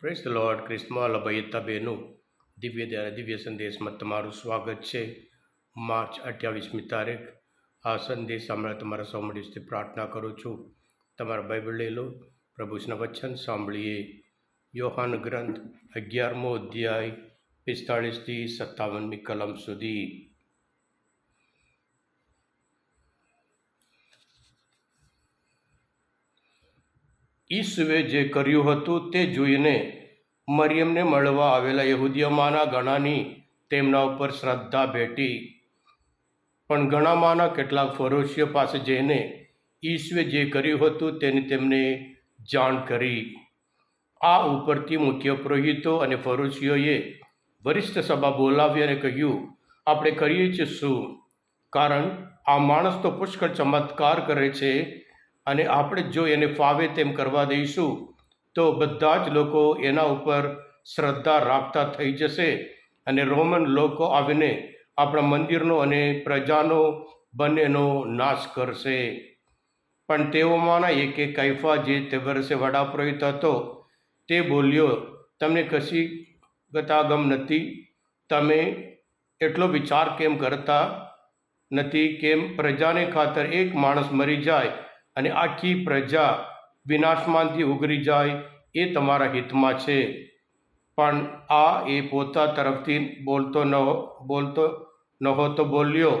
Praise the Lord. ક્રિસ્મા લભયતા બેનું દિવ્ય સંદેશમાં તમારું સ્વાગત છે. માર્ચ 28મી તારીખ. આ સંદેશ સાંભળવા તમારા સૌ મળીથી પ્રાર્થના કરું છું. તમારા બાઇબલ લઈ લો, પ્રભુના વચન સાંભળીએ. યોહાન ગ્રંથ 11મો અધ્યાય 45થી 57મી કલમ સુધી. ઈસુએ જે કર્યું હતું તે જોઈને મરિયમને મળવા આવેલા યહૂદીઓમાંના ઘણાની તેમના ઉપર શ્રદ્ધા ભેટી. પણ ઘણામાંના કેટલાક ફરોશીઓ પાસે જઈને ઈસુએ જે કર્યું હતું તેની તેમને જાણ કરી. આ ઉપરથી મુખ્ય પુરોહિતો અને ફરોશીઓએ વરિષ્ઠ સભા બોલાવી અને કહ્યું, આપણે કરીએ છીએ શું? કારણ આ માણસ તો પુષ્કળ ચમત્કાર કરે છે, અને આપણે જો એને ફાવે તેમ કરવા દઈશું તો બધા જ લોકો એના ઉપર શ્રદ્ધા રાખતા થઈ જશે, અને રોમન લોકો આવીને આપણા મંદિરનો અને પ્રજાનો બંનેનો નાશ કરશે. પણ તેઓમાંના એકે કાયફા, જે તે વર્ષે વડાપ્રધાન હતો, તે બોલ્યો, તમને કશી ગતાગમ નથી? તમે એટલો વિચાર કેમ કરતા નથી? કેમ પ્રજાને ખાતર એક માણસ મરી જાય અને આખી પ્રજા વિનાશમાંથી ઉગરી જાય, એ તમારા હિતમાં છે. પણ આ એ પોતા તરફથી બોલતો નહોતો બોલ્યો,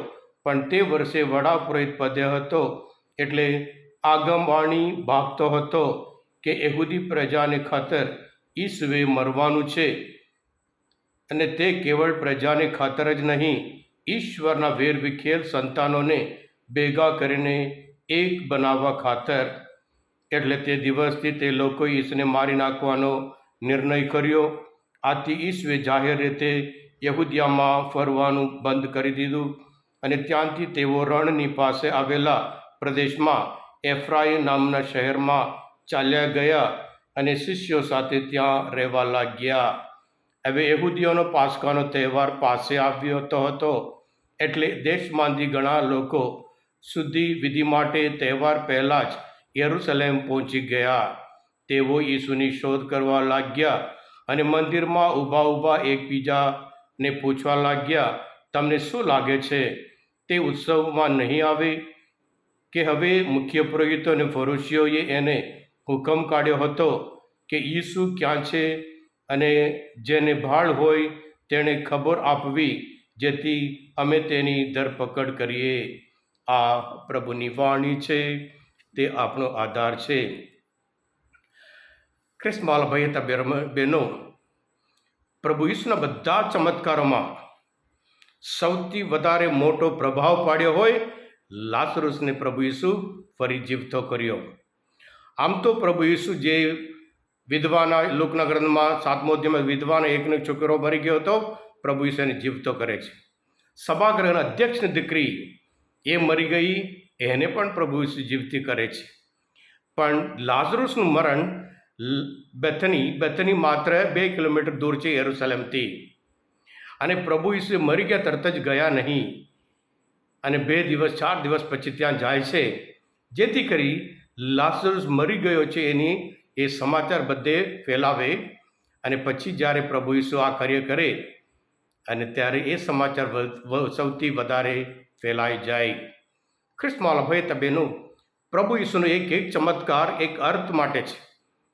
પણ તે વર્ષે વડાપુરોહિત પદે હતો, એટલે આગમવાણી ભાગતો હતો કે યહૂદી પ્રજાને ખાતર ઈસુએ મરવાનું છે, અને તે કેવળ પ્રજાને ખાતર જ નહીં, ઈશ્વરના વેરવિખેર સંતાનોને ભેગા કરીને એક બનાવવા ખાતર. એટલે તે દિવસથી તે લોકોએ ઈસુને મારી નાખવાનો નિર્ણય કર્યો. આથી ઈસુએ જાહેર રીતે યહૂદિયામાં ફરવાનું બંધ કરી દીધું, અને ત્યાંથી તેઓ રણની પાસે આવેલા પ્રદેશમાં એફ્રાઈમ નામના શહેરમાં ચાલ્યા ગયા અને શિષ્યો સાથે ત્યાં રહેવા લાગ્યા. હવે યહૂદીઓનો પાસકાનો તહેવાર પાસે આવ્યો હતો, એટલે દેશમાંથી ઘણા લોકો શુદ્ધિ વિધિ માટે તહેવાર પહેલાં જ યરૂશલેમ પહોંચી ગયા. તેઓ ઈસુની શોધ કરવા લાગ્યા અને મંદિરમાં ઊભા એકબીજાને પૂછવા લાગ્યા, તમને શું લાગે છે, તે ઉત્સવમાં નહીં આવે? કે હવે મુખ્ય પુરોહિતો અને ફરોશીઓએ એને હુકમ કાઢ્યો હતો કે ઈસુ ક્યાં છે, અને જેને ભાળ હોય તેણે ખબર આપવી, જેથી અમે તેની ધરપકડ કરીએ. આ પ્રભુની વાણી છે, તે આપણો આધાર છે. ખ્રિસ્મા ભાઈ બહેનો, પ્રભુ ઈસુના બધા ચમત્કારોમાં સૌથી વધારે મોટો પ્રભાવ પાડ્યો હોય લાસરુસને પ્રભુ ઈસુ ફરી જીવતો કર્યો. આમ તો પ્રભુ ઈસુ જે વિધવાના લોકના ગ્રંથમાં 7મો અધ્યાયમાં વિધવાના એકનો છોકરો મરી ગયો હતો, પ્રભુ ઈસુ એને જીવતો કરે છે. સભાગૃહના અધ્યક્ષની દીકરી એ મરી ગઈ, એને પણ પ્રભુ ઈસુ જીવતી કરે છે. પણ લાઝરુસનું મરણ બેથની માત્ર 2 કિલોમીટર દૂર છે યરૂશલેમથી, અને પ્રભુ ઈસુ મરી ગયા તરત જ ગયા નહીં, અને 2 દિવસ 4 દિવસ પછી ત્યાં જાય છે, જેથી કરી લાઝરુસ મરી ગયો છે એની એ સમાચાર બધે ફેલાવે. અને પછી જ્યારે પ્રભુ ઈસુ આ કાર્ય કરે, અને ત્યારે એ સમાચાર સૌથી વધારે ફેલાઈ જાય. ખ્રિસ્મા ભાઈ બહેનો, પ્રભુ ઈસુનો એક ચમત્કાર એક અર્થ માટે છે,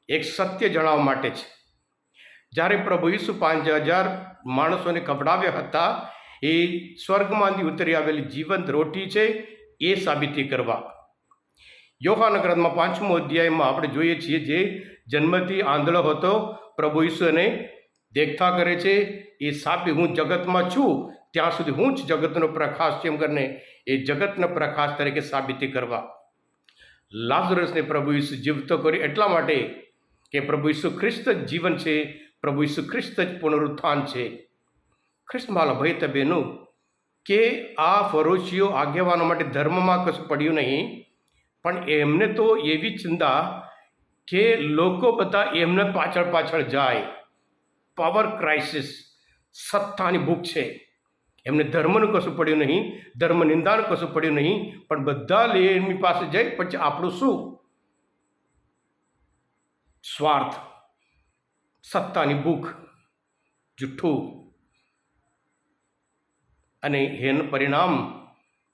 એક સત્ય જણાવવા માટે છે. જ્યારે પ્રભુ ઈસુ 5000 માણસોને ખવડાવ્યા હતા, એ સ્વર્ગમાંથી ઉતરી આવેલી જીવંત રોટી છે, એ સાબિતી કરવા. યોહાન ગ્રંથમાં 5મો અધ્યાયમાં આપણે જોઈએ છીએ, જે જન્મથી આંધળો હતો, પ્રભુ ઈસુ એને દેખતા કરે છે. એ સાબિત, હું જગતમાં છું ત્યાં સુધી હું જ જગતનો પ્રકાશ છે એમ કરીને એ જગતના પ્રકાશ તરીકે સાબિતી કરવા. લાઝરસને પ્રભુ ઈસુ જીવતો કર્યો એટલા માટે કે પ્રભુ ઈસુ ખ્રિસ્ત જ જીવન છે, પ્રભુ ઈસુ ખ્રિસ્ત જ પુનરુત્થાન છે. ખ્રિસ્તમાલા ભાઈ બહેનો, કે આ ફરોશીઓ આગેવાનો માટે ધર્મમાં કશું પડ્યું નહીં, પણ એમને તો એવી ચિંતા કે લોકો બધા એમને પાછળ જાય. પાવર ક્રાઇસિસ, સત્તાની ભૂખ છે. એમને ધર્મનું કશું પડ્યું નહીં, ધર્મ નિંદાનું કશું પડ્યું નહીં, પણ બધા એમની પાસે જાય, પછી આપણું શું? સ્વાર્થ. સત્તાની ભૂખ, જુઠ્ઠું અને એનું પરિણામ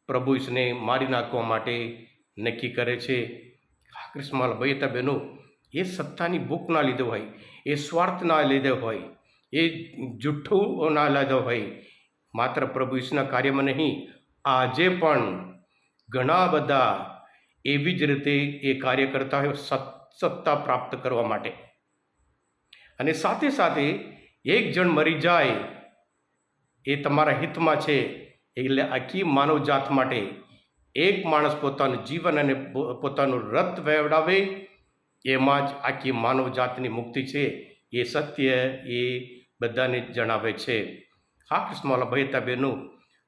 પ્રભુ ઈસુને મારી નાખવા માટે નક્કી કરે છે. ક્રિસ્મસ ભાઈ હતા બહેનો, એ સત્તાની ભૂખ ના લીધે હોય, એ સ્વાર્થ ના લીધે હોય, એ જુઠ્ઠું ના લીધે હોય, માત્ર પ્રભુ ઈસુના કાર્યમાં નહીં, આજે પણ ઘણા બધા એવી જ રીતે એ કાર્ય કરતા હોય સત્તા પ્રાપ્ત કરવા માટે. અને સાથે સાથે એક જણ મરી જાય એ તમારા હિતમાં છે, એટલે આખી માનવજાત માટે એક માણસ પોતાનું જીવન અને પોતાનું રક્ત વહેવડાવે, એમાં જ આખી માનવજાતની મુક્તિ છે. એ સત્ય એ બધાને જણાવે છે. હા કૃષ્ણવાલા ભાઈ હતા બહેનો,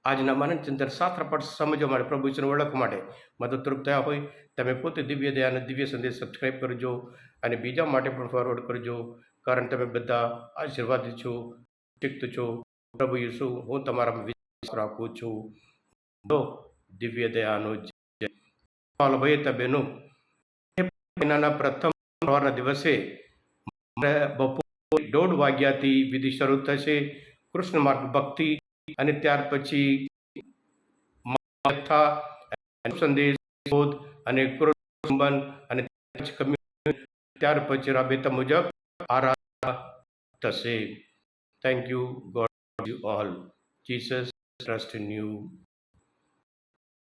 આજના માનવચંદ્ર શાસ્ત્ર પર સમજવા માટે, પ્રભુ ઈશ્વરને ઓળખવા માટે મદદરૂપ થયા હોય, તમે પોતે દિવ્ય દયા અને દિવ્ય સંદેશ સબસ્ક્રાઈબ કરજો અને બીજા માટે પણ ફોરવર્ડ કરજો, કારણ તમે બધા આશીર્વાદિત છો, શિક્ષિત છો. પ્રભુ ઈસુ, હું તમારામાં વિશ્વાસ રાખું છું. દિવ્ય દયાનો જય. ભાઈ હતા બહેનો, મહિનાના પ્રથમ સવારના દિવસે બપોરે 1:30 વાગ્યાથી વિધિ શરૂ થશે, કૃષ્ણ માર્ગ ભક્તિ, અને ત્યાર પછી સંદેશ અને અને ત્યાર પછી રાબેતા મુજબ આરાધના થશે. Thank you. God you all. Jesus trust in you.